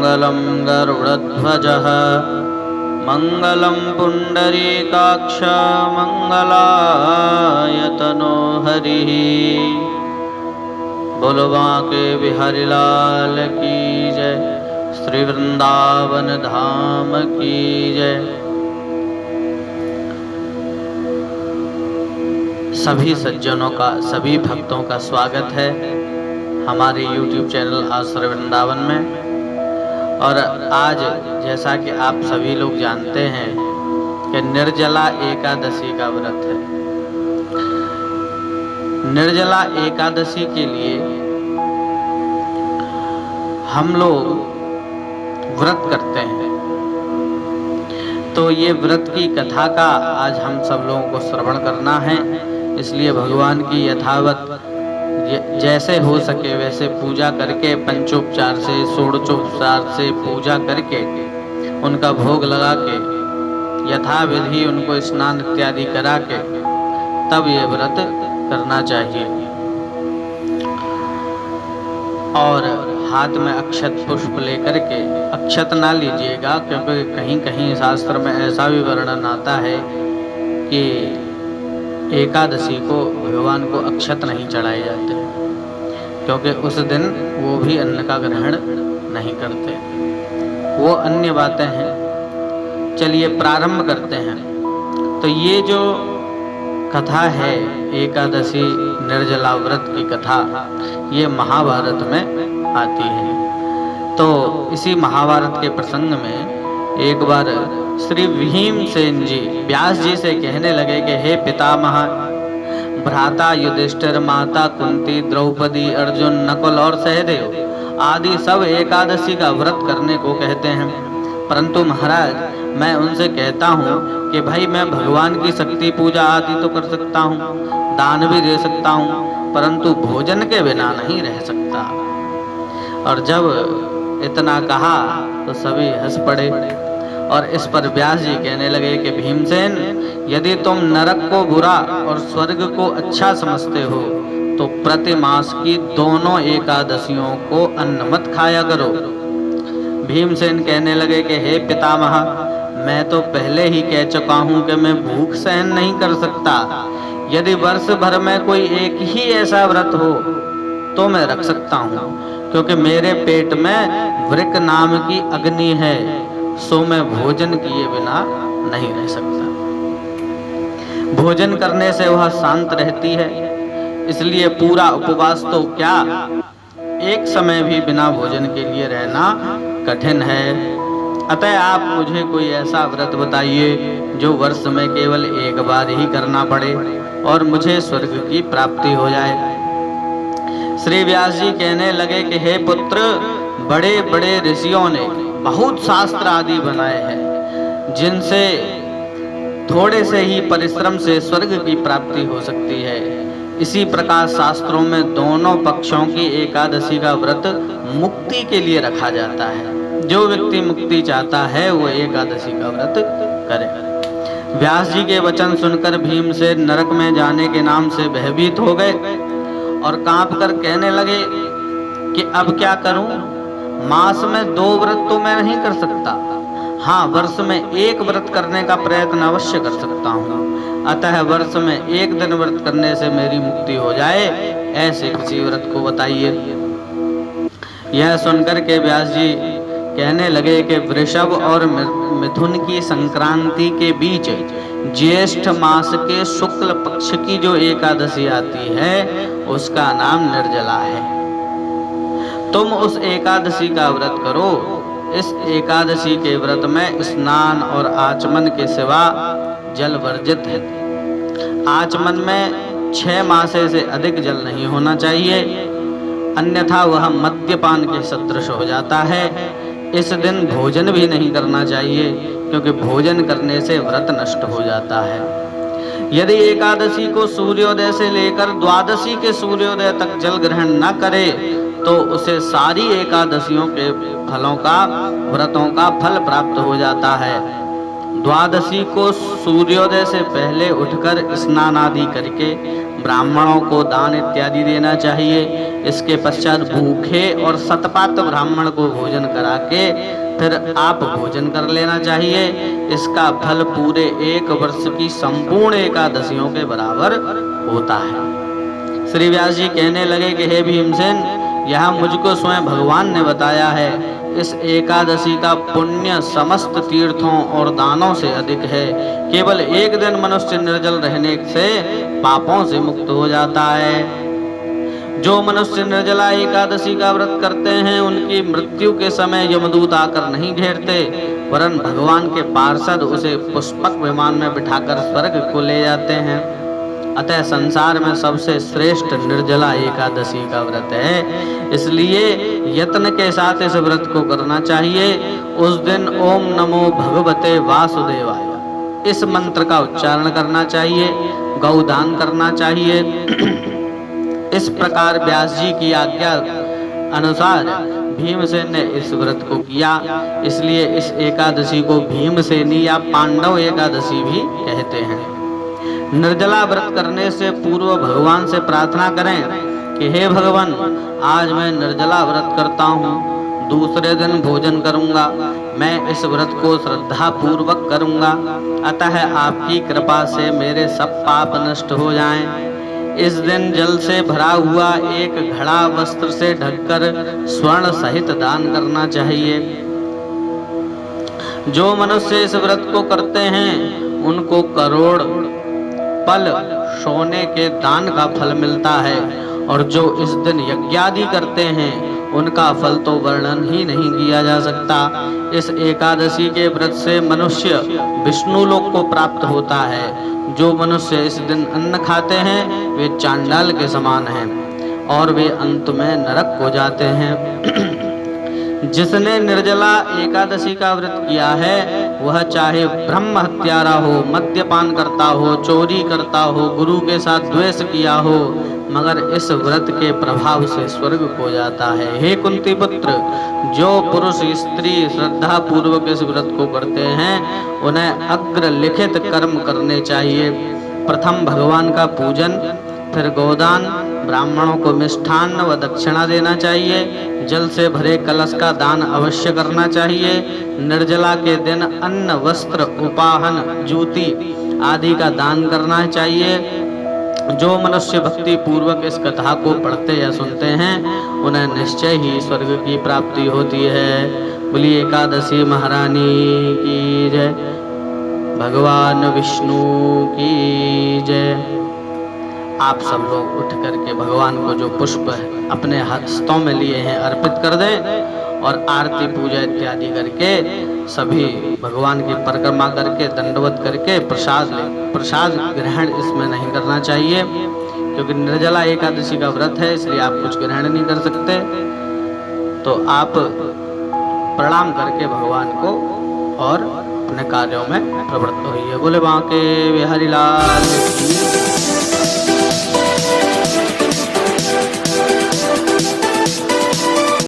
मङ्गलं गरुडध्वजः मङ्गलं पुण्डरीकाक्ष मङ्गलायतनो हरिः। बोलो बांके बिहारी लाल की जय, श्री वृंदावन धाम की जय। सभी सज्जनों का, सभी भक्तों का स्वागत है हमारे YouTube चैनल आश्रय वृंदावन में। और आज जैसा कि आप सभी लोग जानते हैं कि निर्जला एकादशी का व्रत है। निर्जला एकादशी के लिए हम लोग व्रत करते हैं, तो ये व्रत की कथा का आज हम सब लोगों को श्रवण करना है। इसलिए भगवान की यथावत जैसे हो सके वैसे पूजा करके, पंचोपचार से, षोडशोपचार से पूजा करके, उनका भोग लगा के, यथाविधि उनको स्नान इत्यादि करा के तब ये व्रत करना चाहिए। और हाथ में अक्षत पुष्प लेकर के, अक्षत ना लीजिएगा क्योंकि कहीं कहीं शास्त्र में ऐसा भी वर्णन आता है कि एकादशी को भगवान को अक्षत नहीं चढ़ाए जाते, क्योंकि उस दिन वो भी अन्न का ग्रहण नहीं करते। वो अन्य बातें हैं। चलिए प्रारंभ करते हैं। तो ये जो कथा है एकादशी निर्जला व्रत की कथा, ये महाभारत में आती है। तो इसी महाभारत के प्रसंग में एक बार श्री भीमसेन जी व्यास जी से कहने लगे कि हे पितामह, भ्राता युधिष्ठिर, माता कुंती, द्रौपदी, अर्जुन, नकुल और सहदेव आदि सब एकादशी का व्रत करने को कहते हैं, परंतु महाराज मैं उनसे कहता हूँ कि भाई मैं भगवान की शक्ति पूजा आदि तो कर सकता हूँ, दान भी दे सकता हूँ, परंतु भोजन के बिना नहीं रह सकता। और जब इतना कहा तो सभी हंस पड़े। और इस पर व्यास जी कहने लगे कि भीमसेन, यदि तुम नरक को बुरा और स्वर्ग को अच्छा समझते हो तो प्रति मास की दोनों एकादशियों को अन्न मत खाया करो। भीमसेन कहने लगे कि हे पितामह, मैं तो पहले ही कह चुका हूँ कि मैं भूख सहन नहीं कर सकता। यदि वर्ष भर में कोई एक ही ऐसा व्रत हो तो मैं रख सकता हूँ, क्योंकि मेरे पेट में वृक नाम की अग्नि है, सो मैं भोजन किए बिना नहीं रह सकता। भोजन करने से वह शांत रहती है, इसलिए पूरा उपवास तो क्या, एक समय भी बिना भोजन के लिए रहना कठिन है। अतः आप मुझे कोई ऐसा व्रत बताइए जो वर्ष में केवल एक बार ही करना पड़े और मुझे स्वर्ग की प्राप्ति हो जाए। श्री व्यास जी कहने लगे कि हे पुत्र, बड़े बड़े ऋषियों ने बहुत शास्त्र आदि बनाए हैं, जिनसे थोड़े से ही परिश्रम से स्वर्ग की प्राप्ति हो सकती है। इसी प्रकार शास्त्रों में दोनों पक्षों की एकादशी का व्रत मुक्ति के लिए रखा जाता है। जो व्यक्ति मुक्ति चाहता है वो एकादशी का व्रत करे। व्यास जी के वचन सुनकर भीम से नरक में जाने के नाम से भयभीत हो गए और कांप कर कहने लगे कि अब क्या करूं? मास में 2 व्रत तो मैं नहीं कर सकता, हाँ वर्ष में 1 व्रत करने का प्रयत्न अवश्य कर सकता हूँ। अतः वर्ष में 1 दिन व्रत करने से मेरी मुक्ति हो जाए, ऐसे किसी व्रत को बताइए। यह सुनकर के व्यास जी कहने लगे कि वृषभ और मिथुन की संक्रांति के बीच ज्येष्ठ मास के शुक्ल पक्ष की जो एकादशी आती है उसका नाम निर्जला है। तुम उस एकादशी का व्रत करो। इस एकादशी के व्रत में स्नान और आचमन के सिवा जल वर्जित है। आचमन में 6 मासे से अधिक जल नहीं होना चाहिए, अन्यथा वह मद्यपान के सदृश हो जाता है। इस दिन भोजन भी नहीं करना चाहिए, क्योंकि भोजन करने से व्रत नष्ट हो जाता है। यदि एकादशी को सूर्योदय से लेकर द्वादशी के सूर्योदय तक जल ग्रहण न करे तो उसे सारी एकादशियों के फलों का, व्रतों का फल प्राप्त हो जाता है। द्वादशी को सूर्योदय से पहले उठकर स्नान आदि करके ब्राह्मणों को दान इत्यादि देना चाहिए। इसके पश्चात भूखे और शतपात ब्राह्मण को भोजन करा के फिर आप भोजन कर लेना चाहिए। इसका फल पूरे 1 वर्ष की संपूर्ण एकादशियों के बराबर होता है। श्री व्यास जी कहने लगे कि हे भीमसेन, यह मुझको स्वयं भगवान ने बताया है। इस एकादशी का पुण्य समस्त तीर्थों और दानों से अधिक है। केवल एक दिन मनुष्य निर्जल रहने से पापों से मुक्त हो जाता है। जो मनुष्य निर्जला एकादशी का व्रत करते हैं उनकी मृत्यु के समय यमदूत आकर नहीं घेरते, वरन भगवान के पार्षद उसे पुष्पक विमान में बिठाकर स्वर्ग को ले जाते हैं। अतः संसार में सबसे श्रेष्ठ निर्जला एकादशी का व्रत है, इसलिए यत्न के साथ इस व्रत को करना चाहिए। उस दिन ओम नमो भगवते वासुदेवाय इस मंत्र का उच्चारण करना चाहिए, गौदान करना चाहिए। इस प्रकार व्यास जी की आज्ञा अनुसार भीमसेन ने इस व्रत को किया, इसलिए इस एकादशी को भीमसेनी या पांडव एकादशी भी कहते हैं। निर्जला व्रत करने से पूर्व भगवान से प्रार्थना करें कि हे भगवान, आज मैं निर्जला व्रत करता हूँ, दूसरे दिन भोजन करूँगा। मैं इस व्रत को श्रद्धा पूर्वक करूँगा, अतः आपकी कृपा से मेरे सब पाप नष्ट हो जाएं। इस दिन जल से भरा हुआ एक घड़ा वस्त्र से ढककर स्वर्ण सहित दान करना चाहिए। जो मनुष्य इस व्रत को करते हैं उनको करोड़ पल सोने के दान का फल मिलता है, और जो इस दिन यज्ञादि करते हैं उनका फल तो वर्णन ही नहीं किया जा सकता। इस एकादशी के व्रत से मनुष्य विष्णु लोक को प्राप्त होता है। जो मनुष्य इस दिन अन्न खाते हैं वे चांडाल के समान हैं और वे अंत में नरक हो जाते हैं। जिसने निर्जला एकादशी का व्रत किया है वह चाहे ब्रह्म हत्यारा हो, मद्यपान करता हो, चोरी करता हो, गुरु के साथ द्वेष किया हो, मगर इस व्रत के प्रभाव से स्वर्ग को जाता है। हे कुंती पुत्र, जो पुरुष स्त्री श्रद्धा पूर्वक इस व्रत को करते हैं उन्हें अग्र लिखित कर्म करने चाहिए। प्रथम भगवान का पूजन, फिर गोदान, ब्राह्मणों को मिष्ठान्न व दक्षिणा देना चाहिए। जल से भरे कलश का दान अवश्य करना चाहिए। निर्जला के दिन अन्न, वस्त्र, उपाहन, जूती आदि का दान करना चाहिए। जो मनुष्य भक्ति पूर्वक इस कथा को पढ़ते या सुनते हैं उन्हें निश्चय ही स्वर्ग की प्राप्ति होती है। बोलिए एकादशी महारानी की जय, भगवान विष्णु की जय। आप सब लोग उठ करके भगवान को जो पुष्प अपने हस्तों में लिए हैं अर्पित कर दें और आरती पूजा इत्यादि करके सभी भगवान की परिक्रमा करके दंडवत करके प्रसाद लें। प्रसाद ग्रहण इसमें नहीं करना चाहिए क्योंकि निर्जला एकादशी का व्रत है, इसलिए आप कुछ ग्रहण नहीं कर सकते। तो आप प्रणाम करके भगवान को और अपने कार्यों में प्रवृत्त होइए। बोले बांके बिहारी लाल की